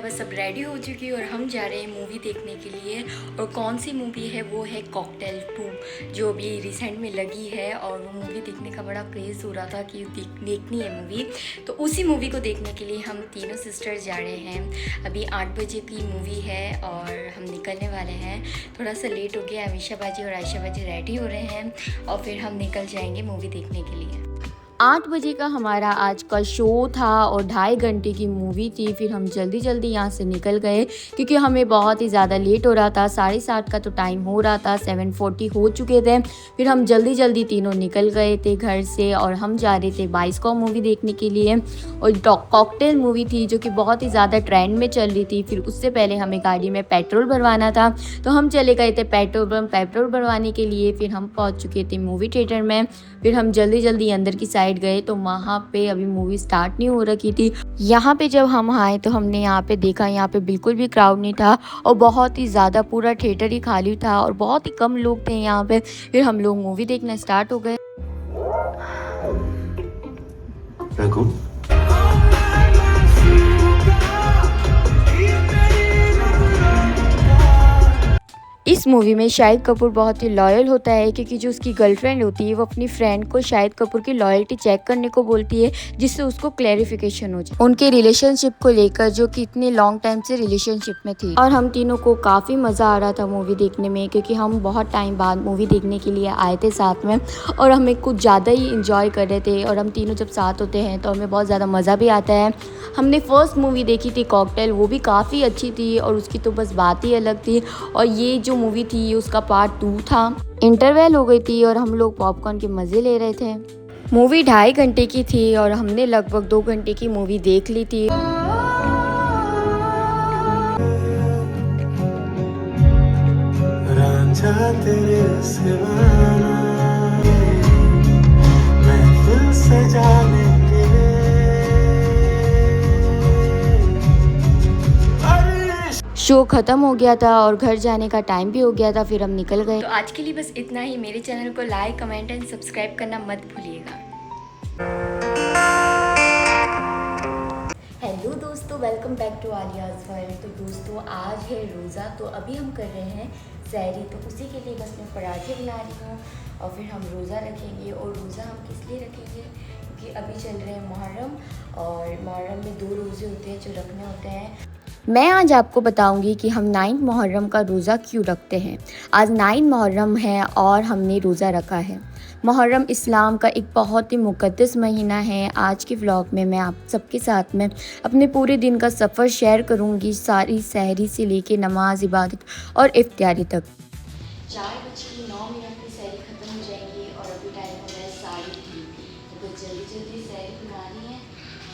मैं बस अब रेडी हो चुकी हूँ और हम जा रहे हैं मूवी देखने के लिए। और कौन सी मूवी है वो है कॉकटेल 2, जो अभी रिसेंट में लगी है। और वो मूवी देखने का बड़ा क्रेज़ हो रहा था कि देखनी है मूवी। तो उसी मूवी को देखने के लिए हम तीनों सिस्टर्स जा रहे हैं। अभी 8 बजे की मूवी है और हम निकलने वाले हैं। थोड़ा सा लेट हो गया, अमीशा बाजी और आयशा बाजी रेडी हो रहे हैं और फिर हम निकल जाएंगे मूवी देखने के लिए। 8 बजे का हमारा आज का शो था और 2.5 घंटे की मूवी थी। फिर हम जल्दी यहाँ से निकल गए क्योंकि हमें बहुत ही ज़्यादा लेट हो रहा था। 7:30 का तो टाइम हो रहा था, 7:40 हो चुके थे। फिर हम जल्दी तीनों निकल गए थे घर से और हम जा रहे थे बाइस्कोप मूवी देखने के लिए। और कॉकटेल मूवी थी जो कि बहुत ही ज़्यादा ट्रेंड में चल रही थी। फिर उससे पहले हमें गाड़ी में पेट्रोल भरवाना था, तो हम चले गए थे पेट्रोल भरवाने के लिए। फिर हम पहुँच चुके थे मूवी थिएटर में। फिर हम जल्दी अंदर की साइड गए तो वहाँ पे अभी मूवी स्टार्ट नहीं हो रखी थी। यहाँ पे जब हम आए तो हमने यहाँ पे देखा, यहाँ पे बिल्कुल भी क्राउड नहीं था और बहुत ही ज़्यादा पूरा थिएटर ही खाली था और बहुत ही कम लोग थे यहाँ पे। फिर हम लोग मूवी देखना स्टार्ट हो गए। रघु, इस मूवी में शाहिद कपूर बहुत ही लॉयल होता है क्योंकि जो उसकी गर्लफ्रेंड होती है वो अपनी फ्रेंड को शाहिद कपूर की लॉयल्टी चेक करने को बोलती है, जिससे उसको क्लैरिफिकेशन हो जाए उनके रिलेशनशिप को लेकर, जो कि इतने लॉन्ग टाइम से रिलेशनशिप में थी। और हम तीनों को काफ़ी मज़ा आ रहा था मूवी देखने में क्योंकि हम बहुत टाइम बाद मूवी देखने के लिए आए थे साथ में और हमें कुछ ज़्यादा ही इंजॉय कर रहे थे। और हम तीनों जब साथ होते हैं तो हमें बहुत ज़्यादा मज़ा भी आता है। हमने फर्स्ट मूवी देखी थी कॉकटेल, वो भी काफ़ी अच्छी थी और उसकी तो बस बात ही अलग थी। और ये जो मूवी थी ये उसका पार्ट 2 था। इंटरवल हो गई थी और हम लोग पॉपकॉर्न के मज़े ले रहे थे। मूवी 2.5 घंटे की थी और हमने लगभग 2 घंटे की मूवी देख ली थी। रांझा तेरे सिवा महफिल सजाने शो ख़त्म हो गया था और घर जाने का टाइम भी हो गया था। फिर हम निकल गए। तो आज के लिए बस इतना ही। मेरे चैनल को लाइक, कमेंट एंड सब्सक्राइब करना मत भूलिएगा। हेलो दोस्तों, वेलकम बैक टू आलियाज़ वर्ल्ड। तो दोस्तों आज है रोज़ा, तो अभी हम कर रहे हैं सहरी। तो उसी के लिए बस मैं पराठे बना रही हूँ और फिर हम रोज़ा रखेंगे। और रोज़ा हम किस लिए रखेंगे, क्योंकि अभी चल रहे हैं मुहर्रम और मुहर्रम में 2 रोज़े होते हैं जो रखने होते हैं। मैं आज आपको बताऊंगी कि हम 9 मुहर्रम का रोज़ा क्यों रखते हैं। आज 9 मुहर्रम है और हमने रोज़ा रखा है। मुहर्रम इस्लाम का एक बहुत ही मुक़द्दस महीना है। आज के व्लॉग में मैं आप सबके साथ में अपने पूरे दिन का सफ़र शेयर करूंगी, सारी सहरी से लेके नमाज, इबादत और इफ्तियारी तक। 4:09 में सहरी ख़त्म हो जाएंगी और अभी टाइम हो रहा है 3:30। तो बस जल्दी सहरी बनानी है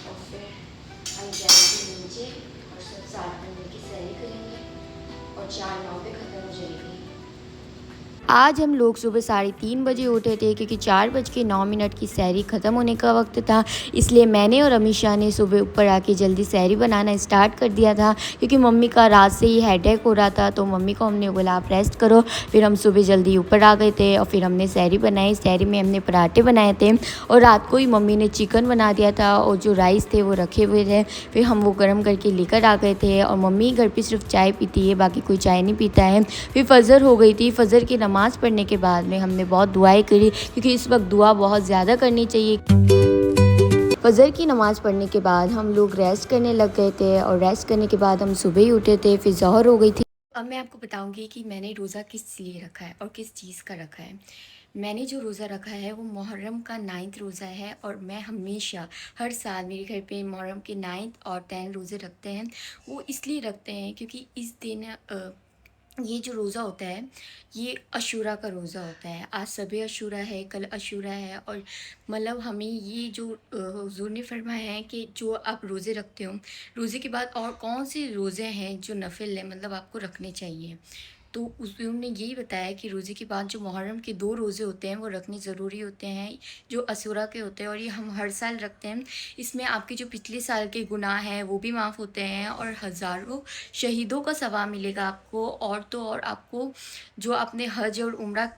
और फिर हम जाएंगे नीचे और सब साथ में मिलकर सहरी करेंगे और 4:09 पे ख़त्म हो जाएगी। आज हम लोग सुबह 3:30 बजे उठे थे क्योंकि 4:09 की सहरी ख़त्म होने का वक्त था। इसलिए मैंने और अमीशा ने सुबह ऊपर आके जल्दी सहरी बनाना स्टार्ट कर दिया था क्योंकि मम्मी का रात से ही हेडेक हो रहा था। तो मम्मी को हमने बोला आप रेस्ट करो। फिर हम सुबह जल्दी ऊपर आ गए थे और फिर हमने सहरी बनाई। सहरी में हमने पराठे बनाए थे और रात को ही मम्मी ने चिकन बना दिया था और जो राइस थे वो रखे हुए थे। फिर हम वो गर्म करके लेकर आ गए थे। और मम्मी घर पर सिर्फ चाय पीती है, बाकी कोई चाय नहीं पीता है। फिर फजर हो गई थी। फजर की नमाज़ पढ़ने के बाद में हमने बहुत दुआएं करी क्योंकि इस वक्त दुआ बहुत ज़्यादा करनी चाहिए। फजर की नमाज़ पढ़ने के बाद हम लोग रेस्ट करने लग गए थे और रेस्ट करने के बाद हम सुबह ही उठे थे। फिर ज़ोहर हो गई थी। अब मैं आपको बताऊंगी कि मैंने रोज़ा किस लिए रखा है और किस चीज़ का रखा है। मैंने जो रोज़ा रखा है वो मुहर्रम का 9th रोज़ा है और मैं हमेशा हर साल मेरे घर पे मुहर्रम के 9th और 10 रोज़े रखते हैं। वो इसलिए रखते हैं क्योंकि इस दिन ये जो रोज़ा होता है ये अशूरा का रोज़ा होता है। आज सबे अशूरा है, कल अशूरा है। और मतलब हमें ये जो हुज़ूर ने फरमाया है कि जो आप रोज़े रखते हो, रोज़े के बाद और कौन से रोज़े हैं जो नफिल है, मतलब आपको रखने चाहिए। तो उन्होंने यही बताया कि रोज़े के बाद जो मुहर्रम के 2 रोज़े होते हैं वो रखने ज़रूरी होते हैं, जो अशूरा के होते हैं, और ये हम हर साल रखते हैं। इसमें आपके जो पिछले साल के गुनाह हैं वो भी माफ़ होते हैं और हज़ारों शहीदों का सवाब मिलेगा आपको। और तो और आपको जो आपने हज और उम्रा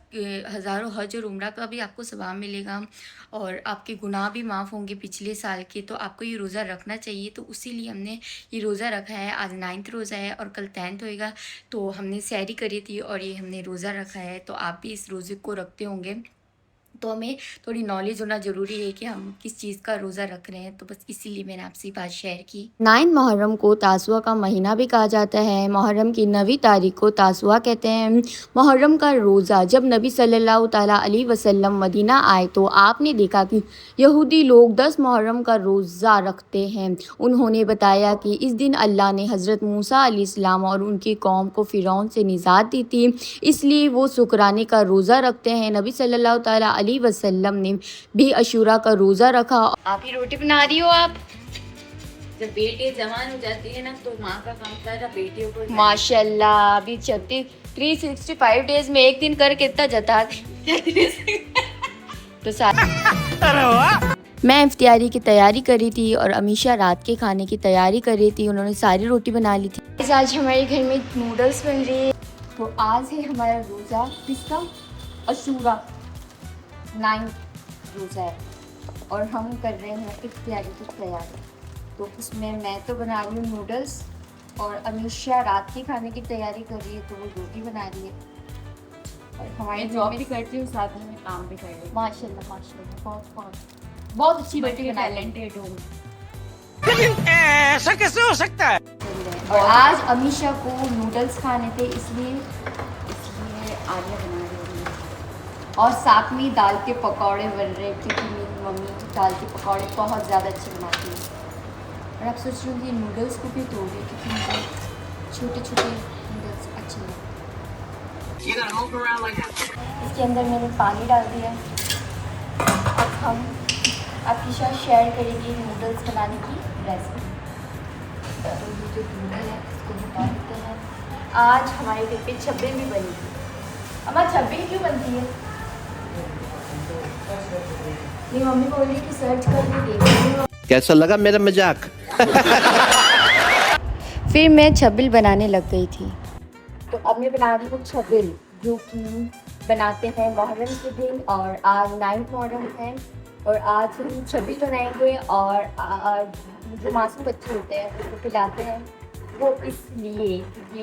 हज़ारों हज और उम्रा का भी आपको सवाब मिलेगा, और आपके गुनाह भी माफ़ होंगे पिछले साल के। तो आपको ये रोज़ा रखना चाहिए, तो इसीलिए हमने ये रोज़ा रखा है। आज 9th रोज़ा है और कल 10th होएगा, तो हमने सैरी करी थी और ये हमने रोज़ा रखा है। तो आप भी इस रोज़े को रखते होंगे, तो हमें थोड़ी नॉलेज होना ज़रूरी है कि हम किस चीज़ का रोज़ा रख रहे हैं। तो बस इसीलिए मैंने आपसे ये बात शेयर की। 9 मुहर्रम को तासुआ का महीना भी कहा जाता है। मुहर्रम की 9वीं तारीख को तासुआ कहते हैं। मुहर्रम का रोज़ा, जब नबी सल्लल्लाहु ताला अलैहि वसल्लम मदीना आए तो आपने देखा कि यहूदी लोग 10 मुहर्रम का रोज़ा रखते हैं। उन्होंने बताया कि इस दिन अल्लाह ने हज़रत मूसा अलैहिस्सलाम और उनकी कौम को फ़िरौन से निजात दी थी, इसलिए वो शुक्राने का रोज़ा रखते हैं। नबी सल्लल्लाहु ताला अलैहि वसल्लम ने भी अशूरा का रोज़ा रखा। आप ही रोटी बना रही हो आप? जब बेटी जवान हो जाती है ना तो माँ का काम सारा बेटियों को माशाल्लाह, अभी 365 डेज में एक दिन करके इतना जता तो मैं इफ्तियारी की तैयारी कर रही थी और अमीशा रात के खाने की तैयारी कर रही थी। उन्होंने सारी रोटी बना ली थी। आज हमारे घर में नूडल्स बन रही है। तो आज है हमारा रोज़ा, किसका? अशूरा 9th रोज़ा है और हम कर रहे हैं इफ्तियारी की तैयारी। तो उसमें मैं तो बना रही हूँ नूडल्स और अमीशा रात के खाने की तैयारी कर रही है, तो वो रोटी बना रही है। और हमारे मैं जॉब भी करती हूँ, साथ में मैं काम भी कर रही हूँ। माशाल्लाह माशाल्लाह, बहुत अच्छी रोटी बना रही है। टैलेंटेड हूँ। ऐसा कैसे हो सकता है? और आज अमीशा को नूडल्स खाने थे, इसलिए आलिया बना रही हूँ। और साथ में दाल के पकौड़े बन रहे हैं, क्योंकि मेरी मम्मी दाल के पकौड़े बहुत ज़्यादा अच्छे बनाती है। और आप सोच रही हूँ नूडल्स को भी तोड़ रही, क्योंकि मुझे छोटे छोटे नूडल्स अच्छे लगते हैं। इसके अंदर मैंने पानी डाल दिया। अब हम आपके साथ शेयर करेंगे नूडल्स बनाने की रेसिपी। तो ये जो दूध है इसको हटा देते हैं। आज हमारे घर पे छब्बीन भी बनी थी। हमारी छब्बीन क्यों बनती है? मेरी मम्मी बोल रही कि सर्च करके देखो। कैसा लगा मेरा मजाक? फिर मैं छबिल बनाने लग गई थी। तो अब मैं बना रही हूँ छबिल, जो कि बनाते हैं मुहर्रम के दिन। और आज 9th मुहर्रम है और आज हम छबिल बनाएंगे। और जो मासूम बच्चे होते हैं उसको खिलाते हैं, वो इसलिए क्योंकि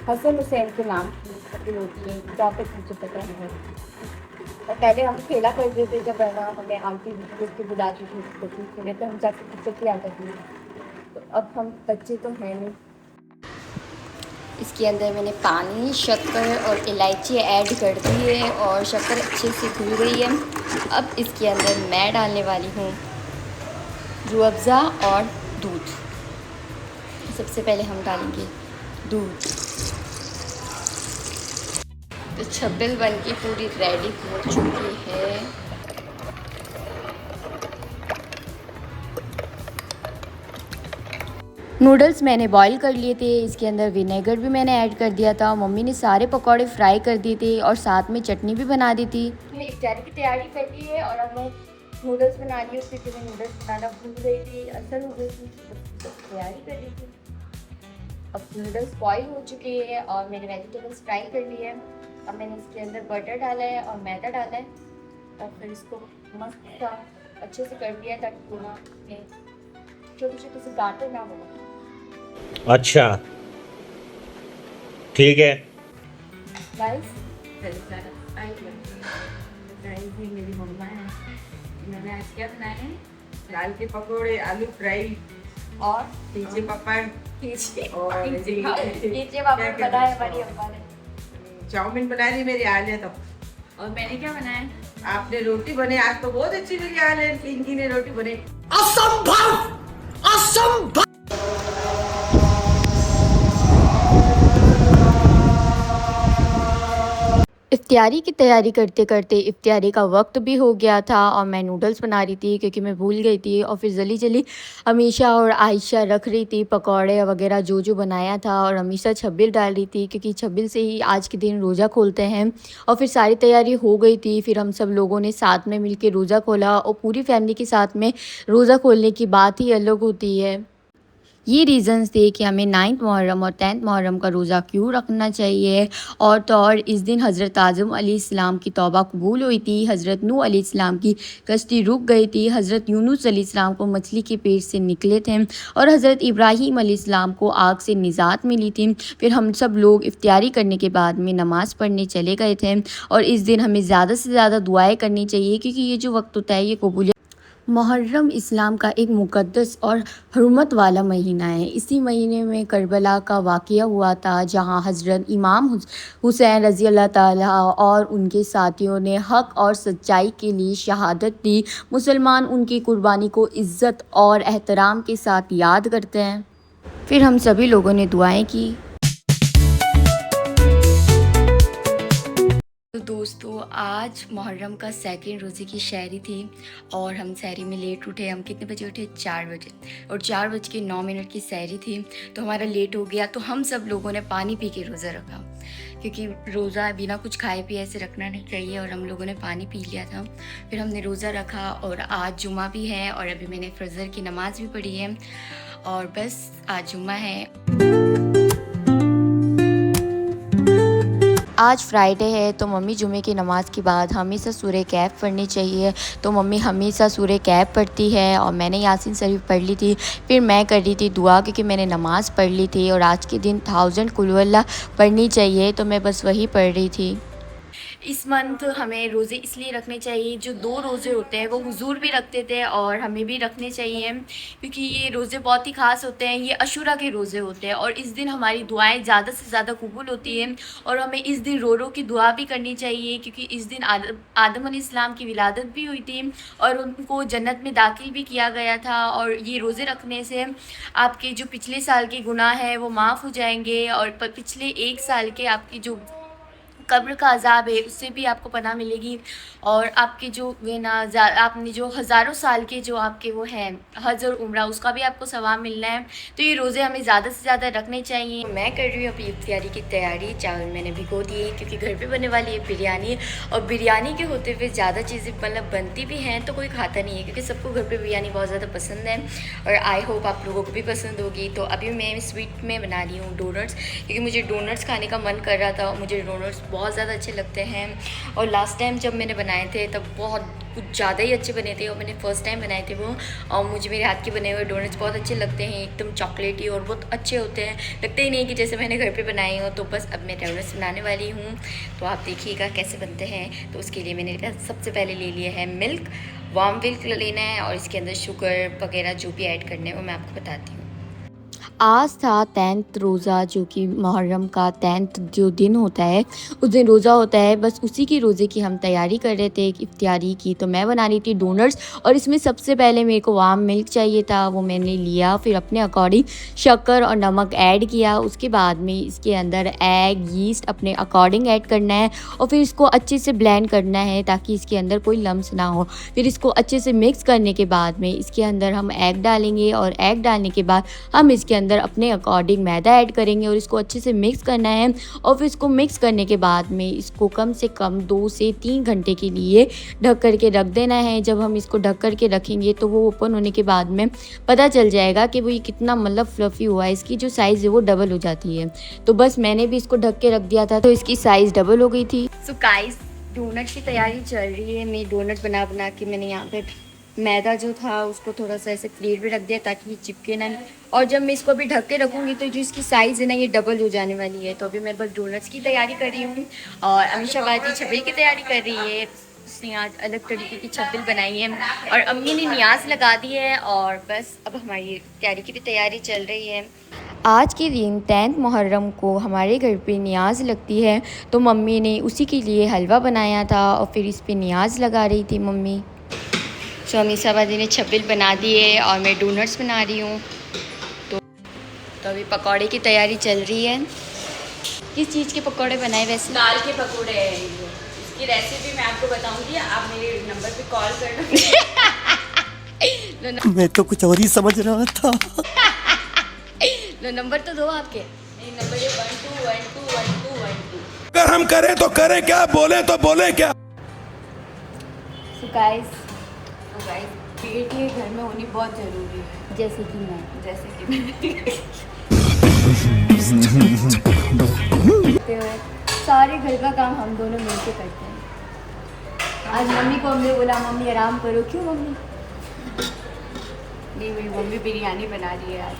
हसन हुसैन के नाम की छबिल होती है, जहाँ तक मुझे पता है। और पहले हम खेला करते थे, जब हमें आंटी के बुलाती थी तो हम जाकर पिक्चर किया करते थे। तो अब हम बच्चे तो हैं नहीं। इसके अंदर मैंने पानी, शक्कर और इलायची ऐड कर दी है और शक्कर अच्छे से घुल गई है। अब इसके अंदर मैं डालने वाली हूँ रूह अफ़ज़ा और दूध। सबसे पहले हम डालेंगे दूध। तो छबिल बनके पूरी रेडी हो चुकी है। नूडल्स मैंने बॉईल कर लिए थे। इसके अंदर विनेगर भी मैंने ऐड कर दिया था। मम्मी ने सारे पकौड़े फ्राई कर दिए थे और साथ में चटनी भी बना दी थी। मैंने इफ्तारी की तैयारी कर ली है और अब मैं नूडल्स बना रही हूँ, क्योंकि मैं नूडल्स बनाना भूल गई थी, असर हो गई थी, तैयारी कर रही थी। अब नूडल्स बॉईल हो चुके हैं और मैंने वेजिटेबल्स फ्राई कर लिए हैं। अब मैंने इसके अंदर बटर डाला है और मैदा डाला है और फिर इसको मस्त सा अच्छे से कर दिया ताकि पूरा छोटे छोटे से गांठे ना हो। अच्छा ठीक है। गाइस मेरी मम्मा है, मैंने आज क्या बनाया है? दाल के पकौड़े, आलू फ्राई और पीछे पापड़ पीछे और पापड़ बनाए हमारी अम्मा ने। चाउमीन बना ली मेरी आलिया। तो और मैंने क्या बनाया? आपने रोटी बने, आज तो बहुत अच्छी मेरी आलिया पिंकी ने रोटी बने। असंभव, असंभव। इफ्तियारी की तैयारी करते करते इफ्तियारी का वक्त भी हो गया था और मैं नूडल्स बना रही थी क्योंकि मैं भूल गई थी। और फिर जल्दी जल्दी अमीशा और आयशा रख रही थी पकौड़े वगैरह जो जो बनाया था, और अमीशा छब्बील डाल रही थी क्योंकि छब्बील से ही आज के दिन रोज़ा खोलते हैं। और फिर सारी तैयारी हो गई थी, फिर हम सब लोगों ने साथ में मिल के रोज़ा खोला, और पूरी फैमिली के साथ में रोज़ा खोलने की बात ही अलग होती है। ये रीज़न्स थे कि हमें 9th मुहर्रम और 10th मुहर्रम का रोज़ा क्यों रखना चाहिए। और तो और इस दिन हज़रत आज़म अलैहिस्सलाम की तौबा कबूल हुई थी, हज़रत नूह अलैहिस्सलाम की कश्ती रुक गई थी, हज़रत यूनुस अलैहिस्सलाम को मछली के पेट से निकले थे, और हज़रत इब्राहीम अलैहिस्सलाम को आग से निजात मिली थी। फिर हम सब लोग इफ्तियारी करने के बाद में नमाज़ पढ़ने चले गए थे। और इस दिन हमें ज़्यादा से ज़्यादा दुआएँ करनी चाहिए क्योंकि ये जो वक्त होता है ये कबूल मुहर्रम इस्लाम का एक मुक़द्दस और हुर्मत वाला महीना है। इसी महीने में करबला का वाक़या हुआ था जहां हज़रत इमाम हुसैन रज़ी अल्लाह ताला और उनके साथियों ने हक़ और सच्चाई के लिए शहादत दी। मुसलमान उनकी कुर्बानी को इज़्ज़त और एहतराम के साथ याद करते हैं। फिर हम सभी लोगों ने दुआएं की। तो दोस्तों आज मुहर्रम का सेकंड रोज़े की शहरी थी और हम सहरी में लेट उठे। हम कितने बजे उठे? 4 बजे, और 4:09 की सहरी थी तो हमारा लेट हो गया। तो हम सब लोगों ने पानी पी के रोज़ा रखा क्योंकि रोज़ा बिना कुछ खाए पिए ऐसे रखना नहीं चाहिए, और हम लोगों ने पानी पी लिया था। फिर हमने रोज़ा रखा और आज जुमा भी है और अभी मैंने फजर की नमाज़ भी पढ़ी है और बस आज जुमा है। आज फ्राइडे है तो मम्मी जुमे की नमाज़ के बाद हमेशा सूरह कैफ पढ़नी चाहिए, तो मम्मी हमेशा सूरह कैफ पढ़ती है और मैंने यासीन शरीफ पढ़ ली थी। फिर मैं कर रही थी दुआ क्योंकि मैंने नमाज़ पढ़ ली थी, और आज के दिन 1000 कुल हुवल्लाह पढ़नी चाहिए, तो मैं बस वही पढ़ रही थी। इस मंथ हमें रोज़े इसलिए रखने चाहिए, जो 2 रोज़े होते हैं वो हुजूर भी रखते थे और हमें भी रखने चाहिए क्योंकि ये रोज़े बहुत ही ख़ास होते हैं। ये अशूरा के रोज़े होते हैं और इस दिन हमारी दुआएं ज़्यादा से ज़्यादा कबूल होती हैं, और हमें इस दिन रो रो की दुआ भी करनी चाहिए क्योंकि इस दिन आदम अलैहिस्सलाम की विलादत भी हुई थी और उनको जन्नत में दाखिल भी किया गया था। और ये रोज़े रखने से आपके जो पिछले साल के गुनाह हैं वो माफ़ हो जाएंगे, और पिछले 1 साल के आपकी जो कब्र का अज़ाब है उससे भी आपको पनाह मिलेगी, और आपके जो वे ना आपने जो हज़ारों साल के जो आपके वो हैं हज और उम्रा उसका भी आपको सवाब मिलना है। तो ये रोज़े हमें ज़्यादा से ज़्यादा रखने चाहिए। मैं कर रही हूँ अभी इफ्तियारी की तैयारी। चावल मैंने भिगो दिए क्योंकि घर पे बनने वाली है बिरयानी, और बिरयानी के होते हुए ज़्यादा चीज़ें मतलब बनती भी हैं तो कोई खाता नहीं है क्योंकि सबको घर पर बिरयानी बहुत ज़्यादा पसंद है, और आई होप आप लोगों को भी पसंद होगी। तो अभी मैं स्वीट में बना रही हूँ डोनट्स, क्योंकि मुझे डोनट्स खाने का मन कर रहा था। मुझे डोनट्स बहुत ज़्यादा अच्छे लगते हैं, और लास्ट टाइम जब मैंने बनाए थे तब बहुत कुछ ज़्यादा ही अच्छे बने थे, और मैंने फ़र्स्ट टाइम बनाए थे वो। और मुझे मेरे हाथ के बने हुए डोनट्स बहुत अच्छे लगते हैं, एकदम चॉकलेटी और बहुत अच्छे होते हैं, लगते ही नहीं कि जैसे मैंने घर पे बनाए हो। तो बस अब मैं डोनट्स बनाने वाली हूँ, तो आप देखिएगा कैसे बनते हैं। तो उसके लिए मैंने सबसे पहले ले लिया है मिल्क, वार्म मिल्क लेना है, और इसके अंदर शुगर वगैरह जो भी ऐड करने हैं वो मैं आपको बताती हूँ। आज था 10th रोज़ा, जो कि मुहर्रम का 10th जो दिन होता है उस दिन रोज़ा होता है। बस उसी की रोज़े की हम तैयारी कर रहे थे इफ्तियारी की। तो मैं बना रही थी डोनट्स, और इसमें सबसे पहले मेरे को वार्म मिल्क चाहिए था, वो मैंने लिया। फिर अपने अकॉर्डिंग शक्कर और नमक ऐड किया। उसके बाद में इसके अंदर एग यीस्ट अपने अकॉर्डिंग ऐड करना है, और फिर इसको अच्छे से ब्लेंड करना है ताकि इसके अंदर कोई लम्स ना हो। फिर इसको अच्छे से मिक्स करने के बाद में इसके अंदर हम एग डालेंगे, और एग डालने के बाद हम इसके अंदर अपने अकॉर्डिंग मैदा ऐड करेंगे और इसको अच्छे से मिक्स करना है। और फिर इसको मिक्स करने के बाद में इसको कम से कम 2 से 3 घंटे के लिए ढक कर के रख देना है। जब हम इसको ढक कर के रखेंगे तो वो ओपन होने के बाद में पता चल जाएगा कि वो ये कितना मतलब फ्लफ़ी हुआ है। इसकी जो साइज़ है वो डबल हो जाती है। तो बस मैंने भी इसको ढक के रख दिया था तो इसकी साइज़ डबल हो गई थी। सो गाइस, डोनट की तैयारी चल रही है। मैं डोनट बना के मैंने यहाँ पे मैदा जो था उसको थोड़ा सा ऐसे प्लेट में रख दिया ताकि ये चिपके ना, और जब मैं इसको अभी ढक के रखूँगी तो जो इसकी साइज़ है ना ये डबल हो जाने वाली है। तो अभी मैं बस डोनट्स की तैयारी कर रही हूँ, और अमीशा बाजी छब्बील की तैयारी कर रही है। उसने आज अलग तरीके की छब्बील बनाई है, और अम्मी ने नियाज़ लगा दी है, और बस अब हमारी तैयारी की भी तैयारी चल रही है। आज के दिन 10th मुहर्रम को हमारे घर पे नियाज़ लगती है, तो मम्मी ने उसी के लिए हलवा बनाया था और फिर इस पे नियाज़ लगा रही थी मम्मी। सो अमीशा बाजी ने छब्बील बना दी है और मैं डोनट्स बना रही हूँ। तो अभी पकौड़े की तैयारी चल रही है। किस चीज़ के पकौड़े बनाए वैसे? दाल के पकौड़े हैं ये। इसकी रेसिपी मैं आपको बताऊंगी, आप मेरे नंबर पे कॉल करना। मैं तो कुछ और ही समझ रहा था। लो नंबर तो दो आपके। नहीं, नंबर ये 12121212। अगर हम करें तो करें क्या, बोले तो बोले क्या। सो गाइस, बेटी घर में होनी बहुत ज़रूरी है, जैसे कि मैं करते हुए सारे घर का काम हम दोनों मिलके करते हैं। आज मम्मी को हमने बोला मम्मी आराम करो। क्यों मम्मी? नहीं, मेरी मम्मी बिरयानी बना रही है आज।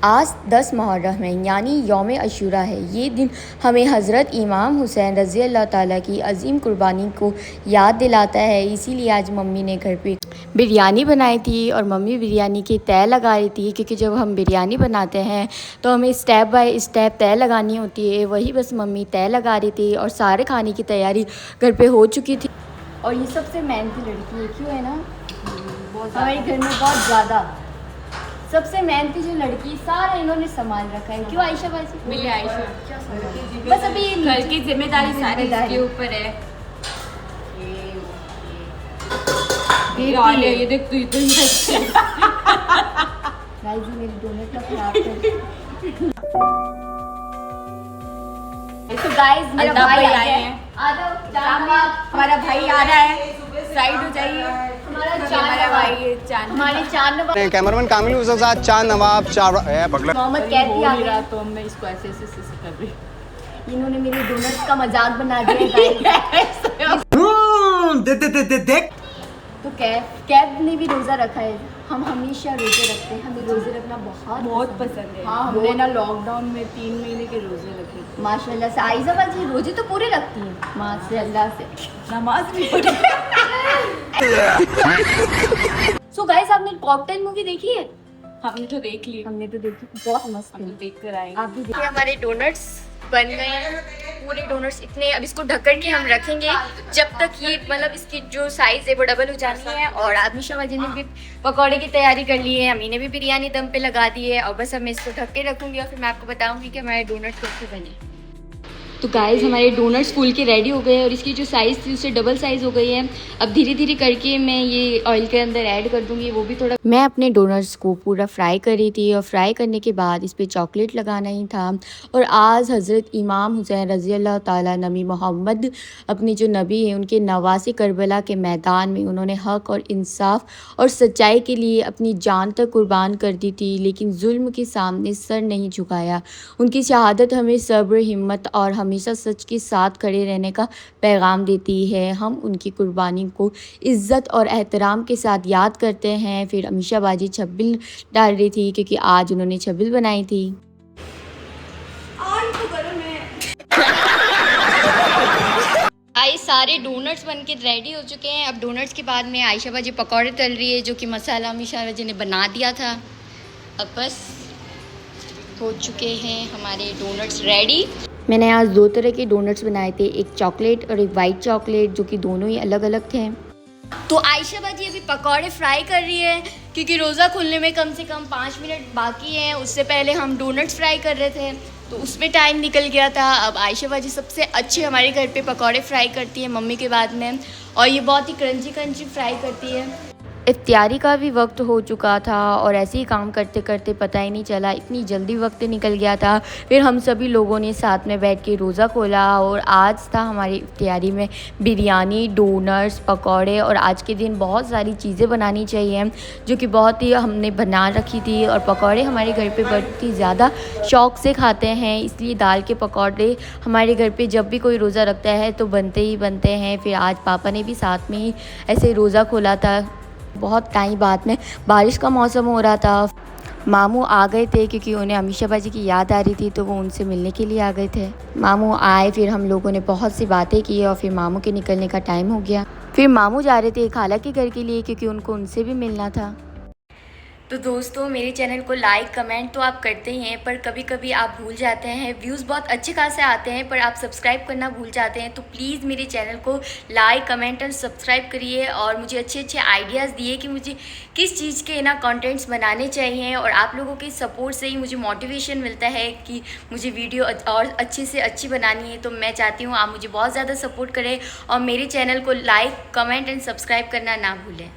आज 10 मुहर्रम है यानी यौम अशूरा है। ये दिन हमें हज़रत इमाम हुसैन रज़ी अल्लाह ताला की अजीम कुर्बानी को याद दिलाता है। इसीलिए आज मम्मी ने घर पे बिरयानी बनाई थी और मम्मी बिरयानी की तय लगा रही थी, क्योंकि जब हम बिरयानी बनाते हैं तो हमें स्टेप बाय स्टेप तय लगानी होती है। वही बस मम्मी तय लगा रही थी और सारे खाने की तैयारी घर पे हो चुकी थी। और ये सबसे मेहनती लड़की है, क्यों है ना, हमारे घर में बहुत ज़्यादा सबसे मेहनती जो लड़की, सारा इन्होंने संभाल रखा है। क्यों आयशा बाजी? मिले आयशा, बस अभी ये घर की जिम्मेदारी सारी जिम्मेदारी। इसके ऊपर है। ये और ये देख तू इतनी अच्छी। गाइस, मेरी डोनट का खराब कर। तो गाइस, मेरा अल्ताफ भाई भाई आया आए है। हैं। आ जाओ, चांदनवाब। हमारा भाई आ रहा है, साइड हो जाइए। हमारा हमारा चांदनवाब। भाई चांद हमारे चांदनवाब कैमरामैन कामिल उसके साथ चांद नवाब मोहम्मद कैदी आ गया। तो मैं इसको ऐसे ऐसे कर रही। इन्होंने मेरे डोनट्स का मजाक बना दिया गाइस। देख तो कैब ने भी रोज़ा रखा है। हम हमेशा रोज़े रखते हैं, हमें रोज़े रखना बहुत पसंद है। हाँ, हमने ना लॉकडाउन में 3 महीने के रोजे रखे, माशाल्लाह से। आयशा बाजी रोज़े तो पूरे रखती हैं माशाल्लाह से। नमाज भी पढ़ी। सो गाइस, आपने कॉकटेल मूवी देखी है? हमने तो देख ली, हमने तो देखी, बहुत मस्त हम है। देख कर आए। आप भी देखिए। हमारे डोनट्स बन गए हैं, पूरे डोनट्स इतने। अब इसको ढक्कन के हम रखेंगे जब तक ये मतलब इसकी जो साइज़ है वो डबल हो जानी है। और आमिशा बाजी ने भी पकौड़े की तैयारी कर ली है, अम्मी ने भी बिरयानी दम पे लगा दी है। और बस अब मैं इसको ढक के रखूँगी और फिर मैं आपको बताऊँगी कि हमारे डोनट्स कैसे बने। तो गाइस, हमारे डोनट्स फूल के रेडी हो गए और इसकी जो साइज़ थी उससे डबल साइज़ हो गई है। अब धीरे धीरे करके मैं ये ऑयल के अंदर ऐड कर दूंगी, वो भी थोड़ा। मैं अपने डोनट्स को पूरा फ्राई कर रही थी और फ्राई करने के बाद इस पर चॉकलेट लगाना ही था। और आज हज़रत इमाम हुसैन रज़ी अल्लाह ताला नबी मोहम्मद, अपने जो नबी हैं, उनके नवासे करबला के मैदान में उन्होंने हक़ और इंसाफ और सच्चाई के लिए अपनी जान तक कुर्बान कर दी थी, लेकिन जुल्म के सामने सर नहीं झुकाया। उनकी शहादत हमें सब्र, हिम्मत और हमेशा सच के साथ खड़े रहने का पैगाम देती है। हम उनकी कुर्बानी को इज़्ज़त और एहतराम के साथ याद करते हैं। फिर अमीशा बाजी छबिल डाल रही थी, क्योंकि आज उन्होंने छबिल बनाई थी। आई सारे डोनट्स बन के रेडी हो चुके हैं। अब डोनट्स के बाद में आयशा बाजी पकौड़े तल रही है, जो कि मसाला अमीशा बाजी ने बना दिया था। अब बस हो चुके हैं हमारे डोनट्स रेडी। मैंने आज 2 तरह के डोनट्स बनाए थे, एक चॉकलेट और एक वाइट चॉकलेट, जो कि दोनों ही अलग अलग थे। तो आयशा बाजी अभी पकौड़े फ्राई कर रही है, क्योंकि रोज़ा खुलने में कम से कम 5 मिनट बाकी हैं। उससे पहले हम डोनट्स फ्राई कर रहे थे, तो उसमें टाइम निकल गया था। अब आयशा बाजी सबसे अच्छे हमारे घर पे पकौड़े फ्राई करती है मम्मी के बाद में, और ये बहुत ही क्रंची क्रंची फ्राई करती है। इफ्तियारी का भी वक्त हो चुका था और ऐसे ही काम करते करते पता ही नहीं चला, इतनी जल्दी वक्त निकल गया था। फिर हम सभी लोगों ने साथ में बैठ के रोज़ा खोला और आज था हमारी इफ्तियारी में बिरयानी, डोनट्स, पकौड़े। और आज के दिन बहुत सारी चीज़ें बनानी चाहिए, जो कि बहुत ही हमने बना रखी थी। और पकौड़े हमारे घर पे बहुत ही ज़्यादा शौक़ से खाते हैं, इसलिए दाल के पकौड़े हमारे घर पे जब भी कोई रोज़ा रखता है तो बनते ही बनते हैं। फिर आज पापा ने भी साथ में ही ऐसे रोज़ा खोला था। बहुत टाइम बाद में बारिश का मौसम हो रहा था। मामू आ गए थे, क्योंकि उन्हें अमीशा बाजी की याद आ रही थी, तो वो उनसे मिलने के लिए आ गए थे। मामू आए, फिर हम लोगों ने बहुत सी बातें की और फिर मामू के निकलने का टाइम हो गया। फिर मामू जा रहे थे खाला के घर के लिए, क्योंकि उनको उनसे भी मिलना था। तो दोस्तों मेरे चैनल को लाइक कमेंट तो आप करते ही हैं, पर कभी कभी आप भूल जाते हैं। व्यूज़ बहुत अच्छे खासे आते हैं पर आप सब्सक्राइब करना भूल जाते हैं। तो प्लीज़ मेरे चैनल को लाइक कमेंट और सब्सक्राइब करिए और मुझे अच्छे अच्छे आइडियाज़ दिए कि मुझे किस चीज़ के ना कंटेंट्स बनाने चाहिए। और आप लोगों के सपोर्ट से ही मुझे मोटिवेशन मिलता है कि मुझे वीडियो और अच्छे से अच्छी बनानी है। तो मैं चाहती हूँ आप मुझे बहुत ज़्यादा सपोर्ट करें और मेरे चैनल को लाइक कमेंट एंड सब्सक्राइब करना ना भूलें।